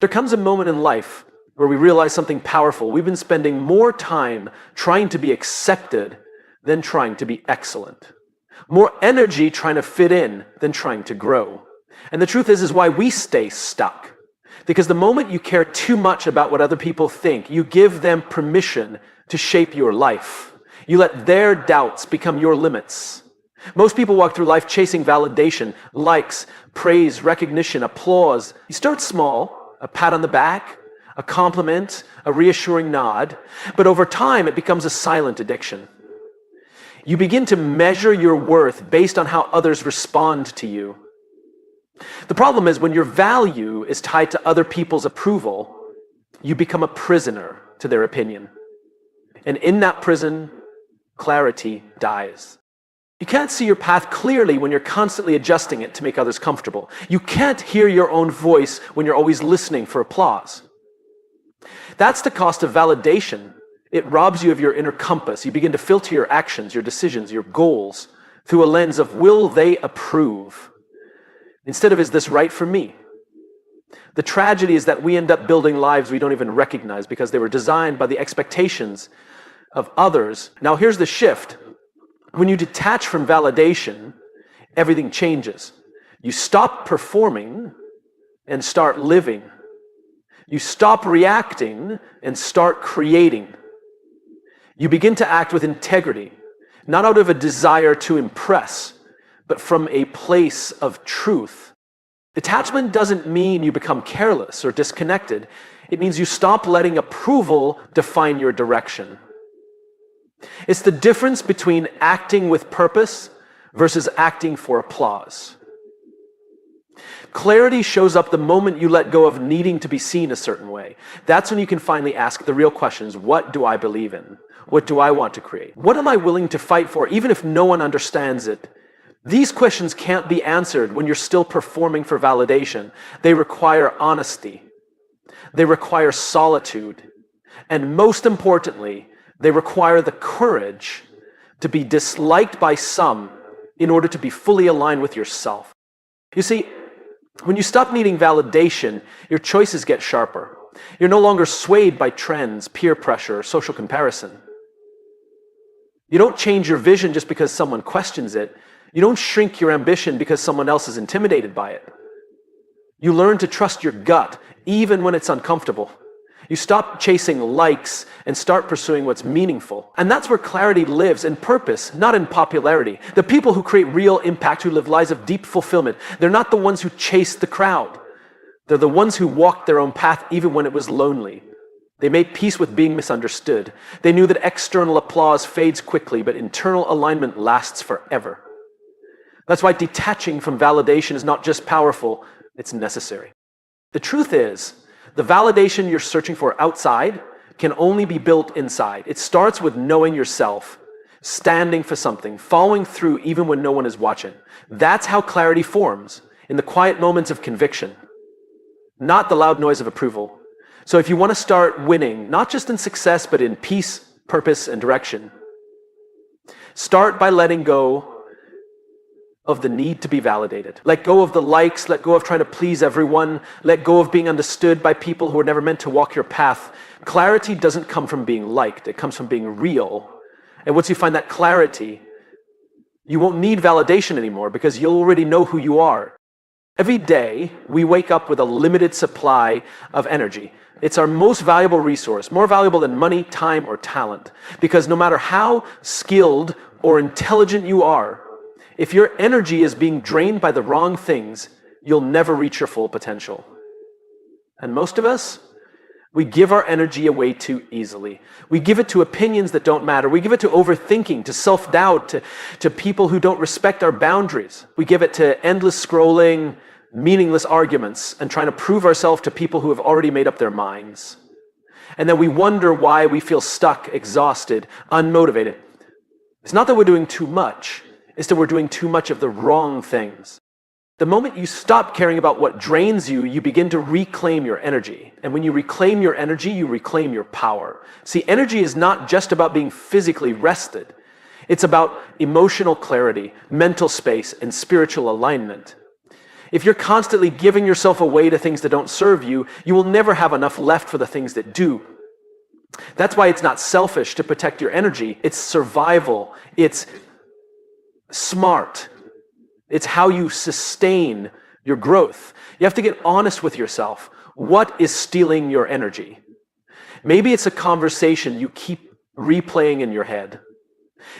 There comes a moment in life where we realize something powerful. We've been spending more time trying to be accepted than trying to be excellent. More energy trying to fit in than trying to grow. And the truth is why we stay stuck. Because the moment you care too much about what other people think, you give them permission to shape your life. You let their doubts become your limits. Most people walk through life chasing validation, likes, praise, recognition, applause. You start small, a pat on the back, a compliment, a reassuring nod, but over time it becomes a silent addiction. You begin to measure your worth based on how others respond to you. The problem is when your value is tied to other people's approval, you become a prisoner to their opinion. And in that prison, clarity dies. You can't see your path clearly when you're constantly adjusting it to make others comfortable. You can't hear your own voice when you're always listening for applause. That's the cost of validation. It robs you of your inner compass. You begin to filter your actions, your decisions, your goals through a lens of will they approve? Instead of is this right for me? The tragedy is that we end up building lives we don't even recognize because they were designed by the expectations of others. Now here's the shift. When you detach from validation, everything changes. You stop performing and start living. You stop reacting and start creating. You begin to act with integrity, not out of a desire to impress, but from a place of truth. Detachment doesn't mean you become careless or disconnected. It means you stop letting approval define your direction. It's the difference between acting with purpose versus acting for applause. Clarity shows up the moment you let go of needing to be seen a certain way. That's when you can finally ask the real questions. What do I believe in? What do I want to create? What am I willing to fight for, even if no one understands it? These questions can't be answered when you're still performing for validation. They require honesty. They require solitude. And most importantly, they require the courage to be disliked by some in order to be fully aligned with yourself. You see, when you stop needing validation, your choices get sharper. You're no longer swayed by trends, peer pressure, or social comparison. You don't change your vision just because someone questions it. You don't shrink your ambition because someone else is intimidated by it. You learn to trust your gut, even when it's uncomfortable. You stop chasing likes and start pursuing what's meaningful. And that's where clarity lives, in purpose, not in popularity. The people who create real impact, who live lives of deep fulfillment, they're not the ones who chase the crowd. They're the ones who walked their own path even when it was lonely. They made peace with being misunderstood. They knew that external applause fades quickly, but internal alignment lasts forever. That's why detaching from validation is not just powerful, it's necessary. The truth is, the validation you're searching for outside can only be built inside. It starts with knowing yourself, standing for something, following through even when no one is watching. That's how clarity forms, in the quiet moments of conviction, not the loud noise of approval. So if you want to start winning, not just in success, but in peace, purpose, and direction, start by letting go of the need to be validated. Let go of the likes, let go of trying to please everyone, let go of being understood by people who are never meant to walk your path. Clarity doesn't come from being liked, it comes from being real. And once you find that clarity, you won't need validation anymore because you'll already know who you are. Every day, we wake up with a limited supply of energy. It's our most valuable resource, more valuable than money, time, or talent. Because no matter how skilled or intelligent you are, if your energy is being drained by the wrong things, you'll never reach your full potential. And most of us, we give our energy away too easily. We give it to opinions that don't matter. We give it to overthinking, to self-doubt, to people who don't respect our boundaries. We give it to endless scrolling, meaningless arguments, and trying to prove ourselves to people who have already made up their minds. And then we wonder why we feel stuck, exhausted, unmotivated. It's not that we're doing too much. It's that we're doing too much of the wrong things. The moment you stop caring about what drains you, you begin to reclaim your energy. And when you reclaim your energy, you reclaim your power. See, energy is not just about being physically rested. It's about emotional clarity, mental space, and spiritual alignment. If you're constantly giving yourself away to things that don't serve you, you will never have enough left for the things that do. That's why it's not selfish to protect your energy. It's survival. It's smart. It's how you sustain your growth. You have to get honest with yourself. What is stealing your energy? Maybe it's a conversation you keep replaying in your head.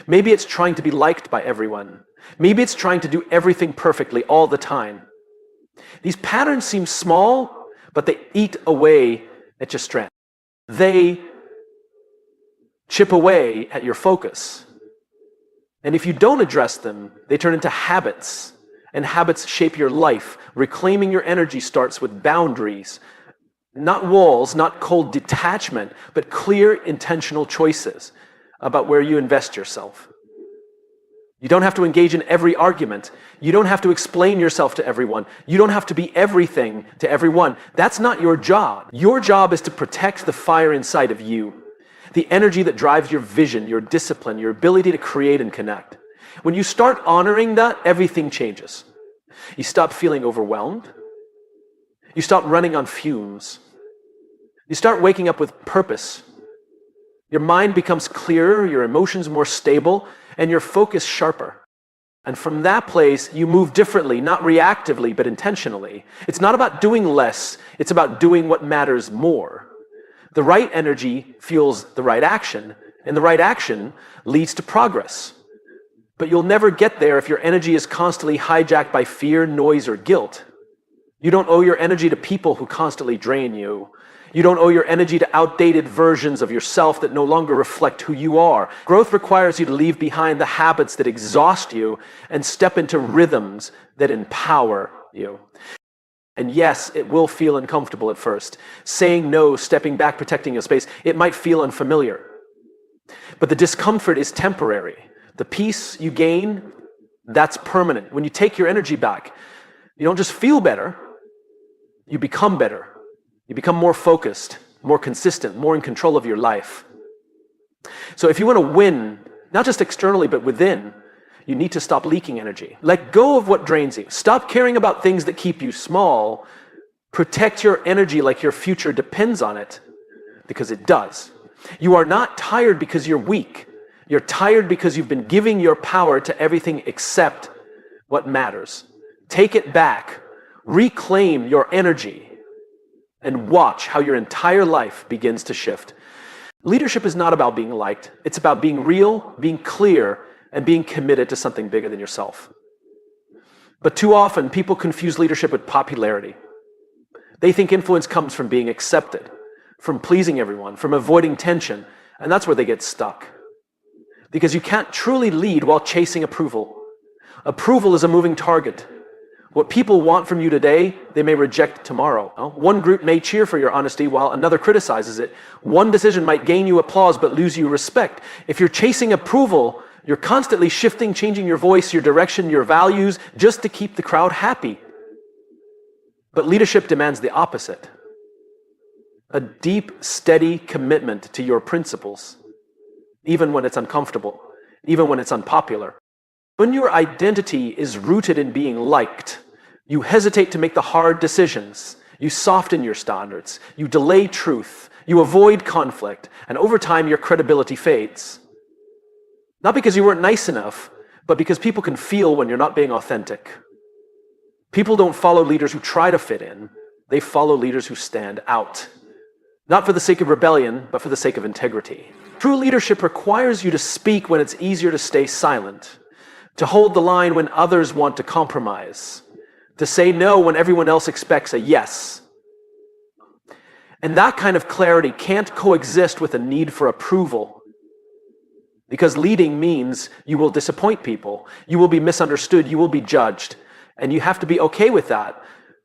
Maybe it's trying to be liked by everyone. Maybe it's trying to do everything perfectly all the time. These patterns seem small, but they eat away at your strength. They chip away at your focus. And if you don't address them, they turn into habits. And habits shape your life. Reclaiming your energy starts with boundaries. Not walls, not cold detachment, but clear, intentional choices about where you invest yourself. You don't have to engage in every argument. You don't have to explain yourself to everyone. You don't have to be everything to everyone. That's not your job. Your job is to protect the fire inside of you, the energy that drives your vision, your discipline, your ability to create and connect. When you start honoring that, everything changes. You stop feeling overwhelmed. You stop running on fumes. You start waking up with purpose. Your mind becomes clearer, your emotions more stable, and your focus sharper. And from that place, you move differently, not reactively, but intentionally. It's not about doing less, it's about doing what matters more. The right energy fuels the right action, and the right action leads to progress. But you'll never get there if your energy is constantly hijacked by fear, noise, or guilt. You don't owe your energy to people who constantly drain you. You don't owe your energy to outdated versions of yourself that no longer reflect who you are. Growth requires you to leave behind the habits that exhaust you and step into rhythms that empower you. And yes, it will feel uncomfortable at first. Saying no, stepping back, protecting your space, it might feel unfamiliar. But the discomfort is temporary. The peace you gain, that's permanent. When you take your energy back, you don't just feel better, you become better. You become more focused, more consistent, more in control of your life. So if you want to win, not just externally, but within, you need to stop leaking energy. Let go of what drains you. Stop caring about things that keep you small. Protect your energy like your future depends on it, because it does. You are not tired because you're weak. You're tired because you've been giving your power to everything except what matters. Take it back. Reclaim your energy. And watch how your entire life begins to shift. Leadership is not about being liked. It's about being real, being clear, and being committed to something bigger than yourself. But too often, people confuse leadership with popularity. They think influence comes from being accepted, from pleasing everyone, from avoiding tension, and that's where they get stuck. Because you can't truly lead while chasing approval. Approval is a moving target. What people want from you today, they may reject tomorrow. One group may cheer for your honesty while another criticizes it. One decision might gain you applause but lose you respect. If you're chasing approval, you're constantly shifting, changing your voice, your direction, your values, just to keep the crowd happy. But leadership demands the opposite. A deep, steady commitment to your principles, even when it's uncomfortable, even when it's unpopular. When your identity is rooted in being liked, you hesitate to make the hard decisions. You soften your standards. You delay truth. You avoid conflict. And over time, your credibility fades. Not because you weren't nice enough, but because people can feel when you're not being authentic. People don't follow leaders who try to fit in. They follow leaders who stand out. Not for the sake of rebellion, but for the sake of integrity. True leadership requires you to speak when it's easier to stay silent. To hold the line when others want to compromise. To say no when everyone else expects a yes. And that kind of clarity can't coexist with a need for approval. Because leading means you will disappoint people. You will be misunderstood. You will be judged. And you have to be okay with that.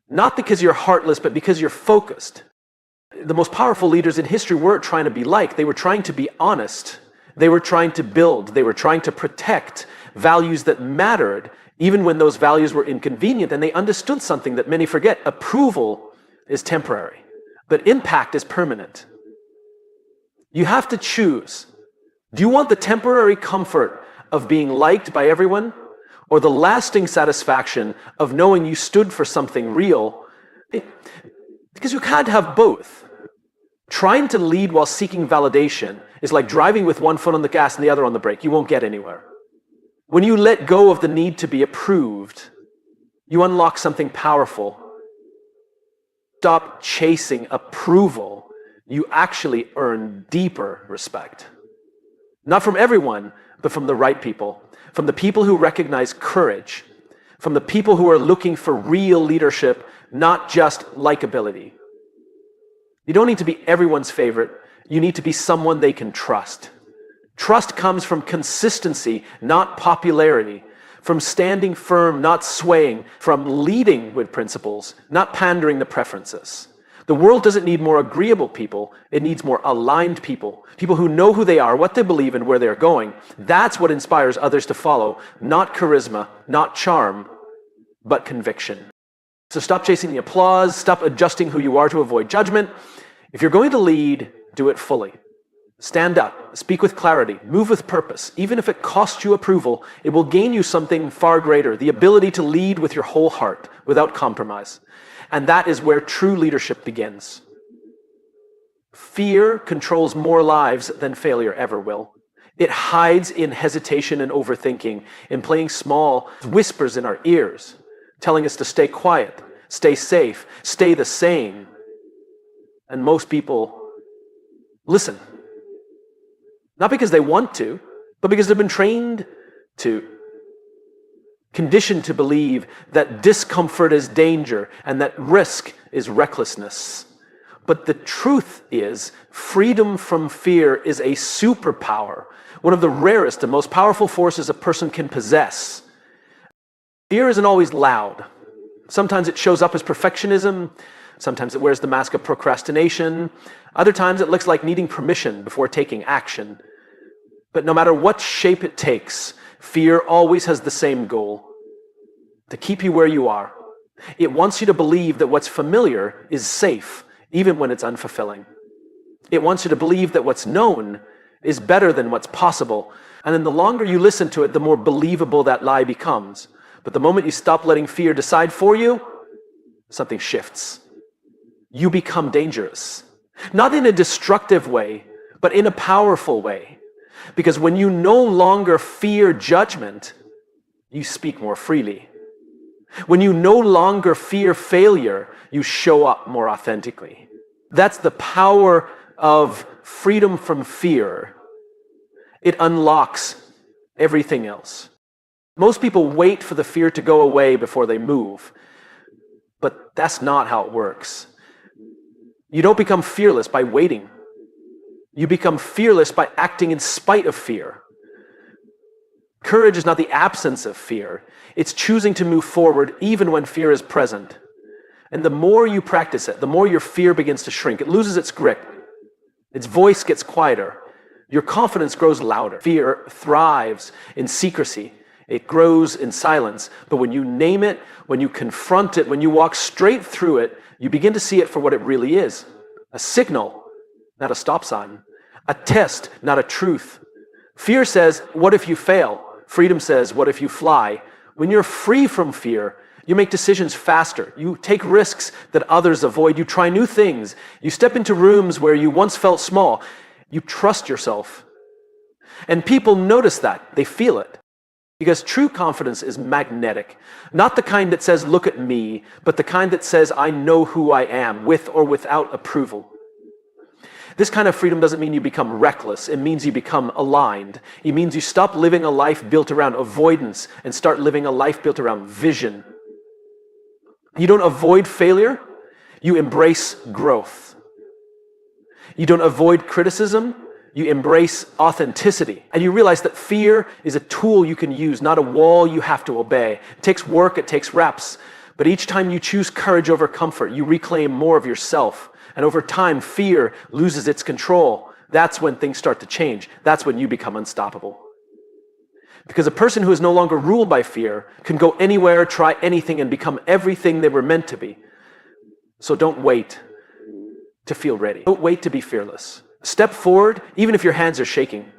Not because you're heartless, but because you're focused. The most powerful leaders in history weren't trying to be liked. They were trying to be honest. They were trying to build. They were trying to protect values that mattered, even when those values were inconvenient. And they understood something that many forget. Approval is temporary, but impact is permanent. You have to choose. Do you want the temporary comfort of being liked by everyone? or the lasting satisfaction of knowing you stood for something real, because you can't have both. Trying to lead while seeking validation is like driving with one foot on the gas and the other on the brake. You won't get anywhere. When you let go of the need to be approved, you unlock something powerful. Stop chasing approval. You actually earn deeper respect. Not from everyone, but from the right people. From the people who recognize courage. From the people who are looking for real leadership, not just likability. You don't need to be everyone's favorite. You need to be someone they can trust. Trust comes from consistency, not popularity. From standing firm, not swaying. From leading with principles, not pandering to preferences. The world doesn't need more agreeable people. It needs more aligned people. People who know who they are, what they believe, and where they're going. That's what inspires others to follow. Not charisma, not charm, but conviction. So stop chasing the applause. Stop adjusting who you are to avoid judgment. If you're going to lead, do it fully. Stand up, speak with clarity, move with purpose. Even if it costs you approval, it will gain you something far greater, the ability to lead with your whole heart, without compromise. And that is where true leadership begins. Fear controls more lives than failure ever will. It hides in hesitation and overthinking, in playing small, whispers in our ears, telling us to stay quiet, stay safe, stay the same. And most people listen. Not because they want to, but because they've been trained to. Conditioned to believe that discomfort is danger and that risk is recklessness. But the truth is, freedom from fear is a superpower, one of the rarest and most powerful forces a person can possess. Fear isn't always loud. Sometimes it shows up as perfectionism. Sometimes it wears the mask of procrastination. Other times it looks like needing permission before taking action. But no matter what shape it takes, fear always has the same goal: to keep you where you are. It wants you to believe that what's familiar is safe, even when it's unfulfilling. It wants you to believe that what's known is better than what's possible. And then the longer you listen to it, the more believable that lie becomes. But the moment you stop letting fear decide for you, something shifts. You become dangerous. Not in a destructive way, but in a powerful way. Because when you no longer fear judgment, you speak more freely. When you no longer fear failure, you show up more authentically. That's the power of freedom from fear. It unlocks everything else. Most people wait for the fear to go away before they move. But that's not how it works. You don't become fearless by waiting. You become fearless by acting in spite of fear. Courage is not the absence of fear. It's choosing to move forward even when fear is present. And the more you practice it, the more your fear begins to shrink. It loses its grip. Its voice gets quieter. Your confidence grows louder. Fear thrives in secrecy. It grows in silence. But when you name it, when you confront it, when you walk straight through it, you begin to see it for what it really is. A signal, not a stop sign. A test, not a truth. Fear says, what if you fail? Freedom says, what if you fly? When you're free from fear, you make decisions faster. You take risks that others avoid. You try new things. You step into rooms where you once felt small. You trust yourself. And people notice that. They feel it. Because true confidence is magnetic. Not the kind that says, look at me, but the kind that says, I know who I am, with or without approval. This kind of freedom doesn't mean you become reckless. It means you become aligned. It means you stop living a life built around avoidance and start living a life built around vision. You don't avoid failure. You embrace growth. You don't avoid criticism. You embrace authenticity. And you realize that fear is a tool you can use, not a wall you have to obey. It takes work, it takes reps. But each time you choose courage over comfort, you reclaim more of yourself. And over time, fear loses its control. That's when things start to change. That's when you become unstoppable. Because a person who is no longer ruled by fear can go anywhere, try anything, and become everything they were meant to be. So don't wait to feel ready. Don't wait to be fearless. Step forward, even if your hands are shaking.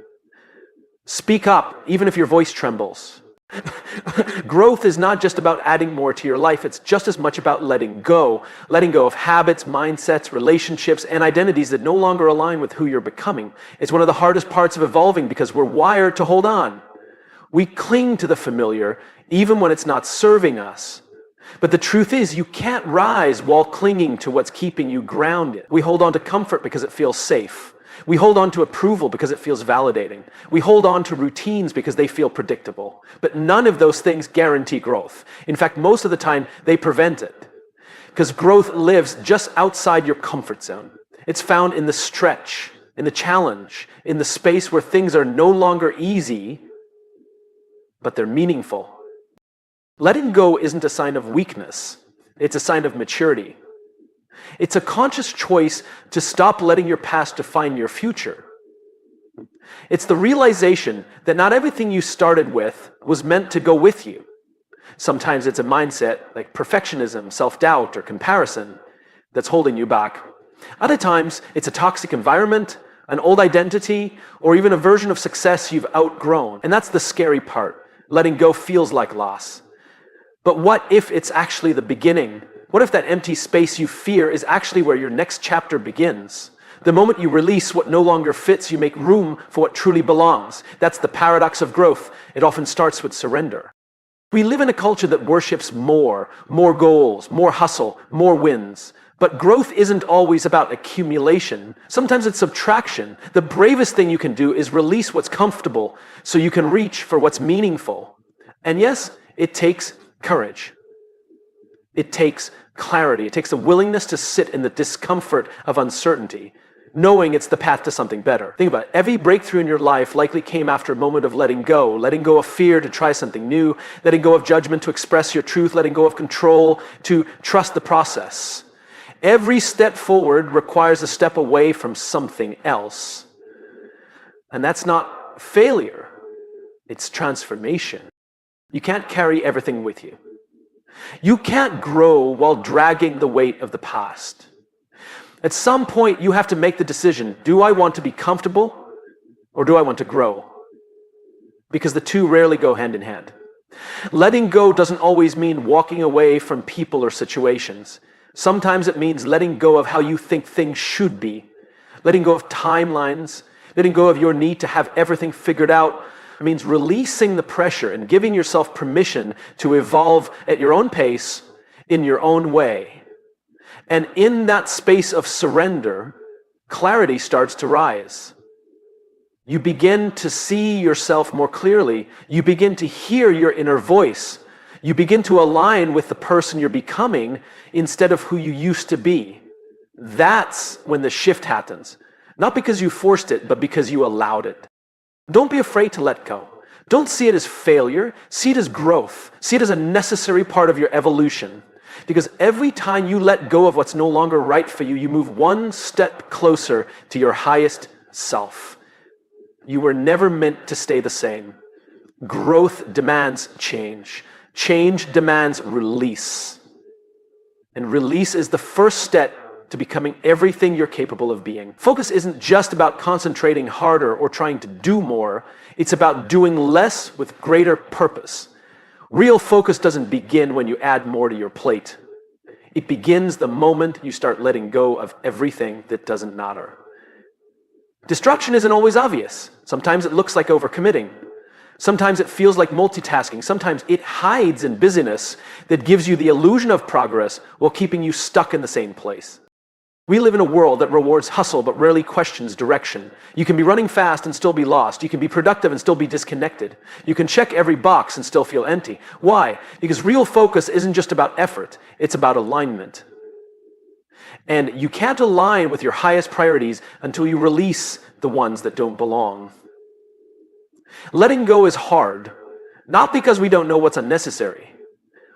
Speak up, even if your voice trembles. Growth is not just about adding more to your life, it's just as much about letting go of habits, mindsets, relationships, and identities that no longer align with who you're becoming. It's one of the hardest parts of evolving because we're wired to hold on. We cling to the familiar even when it's not serving us. But the truth is, you can't rise while clinging to what's keeping you grounded. We hold on to comfort because it feels safe. We hold on to approval because it feels validating. We hold on to routines because they feel predictable. But none of those things guarantee growth. In fact, most of the time, they prevent it. Because growth lives just outside your comfort zone. It's found in the stretch, in the challenge, in the space where things are no longer easy, but they're meaningful. Letting go isn't a sign of weakness. It's a sign of maturity. It's a conscious choice to stop letting your past define your future. It's the realization that not everything you started with was meant to go with you. Sometimes it's a mindset like perfectionism, self-doubt, or comparison that's holding you back. Other times, it's a toxic environment, an old identity, or even a version of success you've outgrown. And that's the scary part. Letting go feels like loss. But what if it's actually the beginning? What if that empty space you fear is actually where your next chapter begins? The moment you release what no longer fits, you make room for what truly belongs. That's the paradox of growth. It often starts with surrender. We live in a culture that worships more goals, more hustle, more wins. But growth isn't always about accumulation. Sometimes it's subtraction. The bravest thing you can do is release what's comfortable so you can reach for what's meaningful. And yes, it takes courage. It takes clarity. It takes a willingness to sit in the discomfort of uncertainty, knowing it's the path to something better. Think about it. Every breakthrough in your life likely came after a moment of letting go of fear to try something new, letting go of judgment to express your truth, letting go of control to trust the process. Every step forward requires a step away from something else. And that's not failure. It's transformation. You can't carry everything with you. You can't grow while dragging the weight of the past. At some point, you have to make the decision, do I want to be comfortable or do I want to grow? Because the two rarely go hand in hand. Letting go doesn't always mean walking away from people or situations. Sometimes it means letting go of how you think things should be, letting go of timelines, letting go of your need to have everything figured out. It means releasing the pressure and giving yourself permission to evolve at your own pace, in your own way. And in that space of surrender, clarity starts to rise. You begin to see yourself more clearly. You begin to hear your inner voice. You begin to align with the person you're becoming instead of who you used to be. That's when the shift happens. Not because you forced it, but because you allowed it. Don't be afraid to let go. Don't see it as failure. See it as growth. See it as a necessary part of your evolution. Because every time you let go of what's no longer right for you, you move one step closer to your highest self. You were never meant to stay the same. Growth demands change. Change demands release. And release is the first step to becoming everything you're capable of being. Focus isn't just about concentrating harder or trying to do more. It's about doing less with greater purpose. Real focus doesn't begin when you add more to your plate. It begins the moment you start letting go of everything that doesn't matter. Distraction isn't always obvious. Sometimes it looks like overcommitting. Sometimes it feels like multitasking. Sometimes it hides in busyness that gives you the illusion of progress while keeping you stuck in the same place. We live in a world that rewards hustle but rarely questions direction. You can be running fast and still be lost. You can be productive and still be disconnected. You can check every box and still feel empty. Why? Because real focus isn't just about effort. It's about alignment. And you can't align with your highest priorities until you release the ones that don't belong. Letting go is hard, not because we don't know what's unnecessary,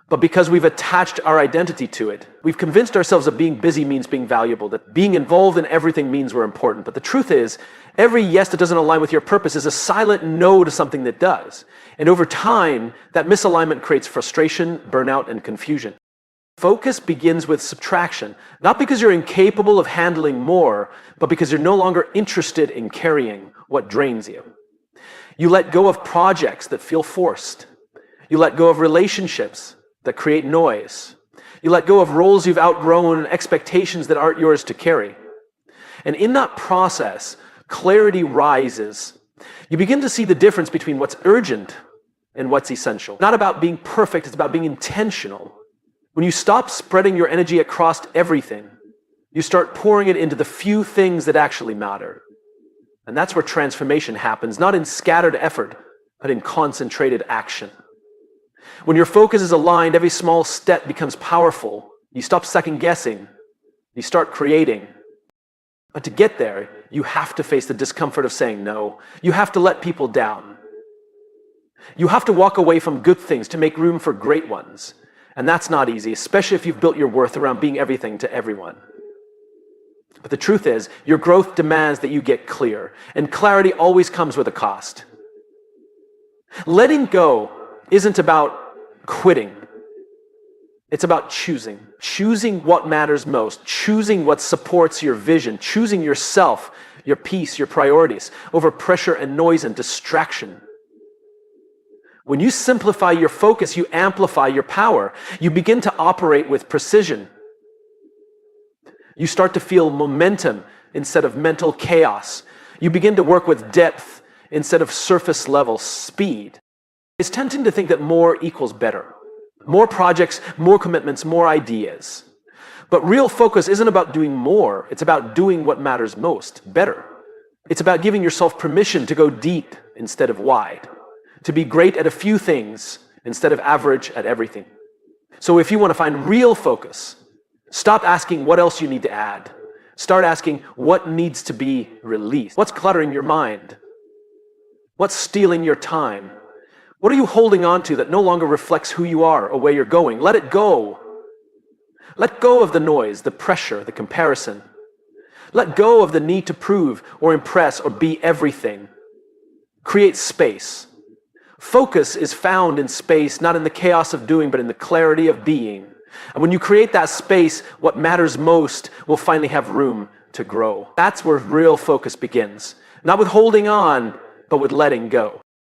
but because we've attached our identity to it. We've convinced ourselves that being busy means being valuable, that being involved in everything means we're important. But the truth is, every yes that doesn't align with your purpose is a silent no to something that does. And over time, that misalignment creates frustration, burnout, and confusion. Focus begins with subtraction, not because you're incapable of handling more, but because you're no longer interested in carrying what drains you. You let go of projects that feel forced. You let go of relationships that create noise. You let go of roles you've outgrown and expectations that aren't yours to carry. And in that process, clarity rises. You begin to see the difference between what's urgent and what's essential. Not about being perfect, it's about being intentional. When you stop spreading your energy across everything, you start pouring it into the few things that actually matter. And that's where transformation happens, not in scattered effort, but in concentrated action. When your focus is aligned, every small step becomes powerful. You stop second guessing. You start creating. But to get there, you have to face the discomfort of saying no. You have to let people down. You have to walk away from good things to make room for great ones. And that's not easy, especially if you've built your worth around being everything to everyone. But the truth is, your growth demands that you get clear. And clarity always comes with a cost. Letting go isn't about quitting. It's about choosing. Choosing what matters most. Choosing what supports your vision. Choosing yourself, your peace, your priorities, over pressure and noise and distraction. When you simplify your focus, you amplify your power. You begin to operate with precision. You start to feel momentum instead of mental chaos. You begin to work with depth instead of surface level speed. It's tempting to think that more equals better. More projects, more commitments, more ideas. But real focus isn't about doing more. It's about doing what matters most, better. It's about giving yourself permission to go deep instead of wide. To be great at a few things instead of average at everything. So if you want to find real focus, stop asking what else you need to add. Start asking what needs to be released. What's cluttering your mind? What's stealing your time? What are you holding on to that no longer reflects who you are or where you're going? Let it go. Let go of the noise, the pressure, the comparison. Let go of the need to prove or impress or be everything. Create space. Focus is found in space, not in the chaos of doing, but in the clarity of being. And when you create that space, what matters most will finally have room to grow. That's where real focus begins. Not with holding on, but with letting go.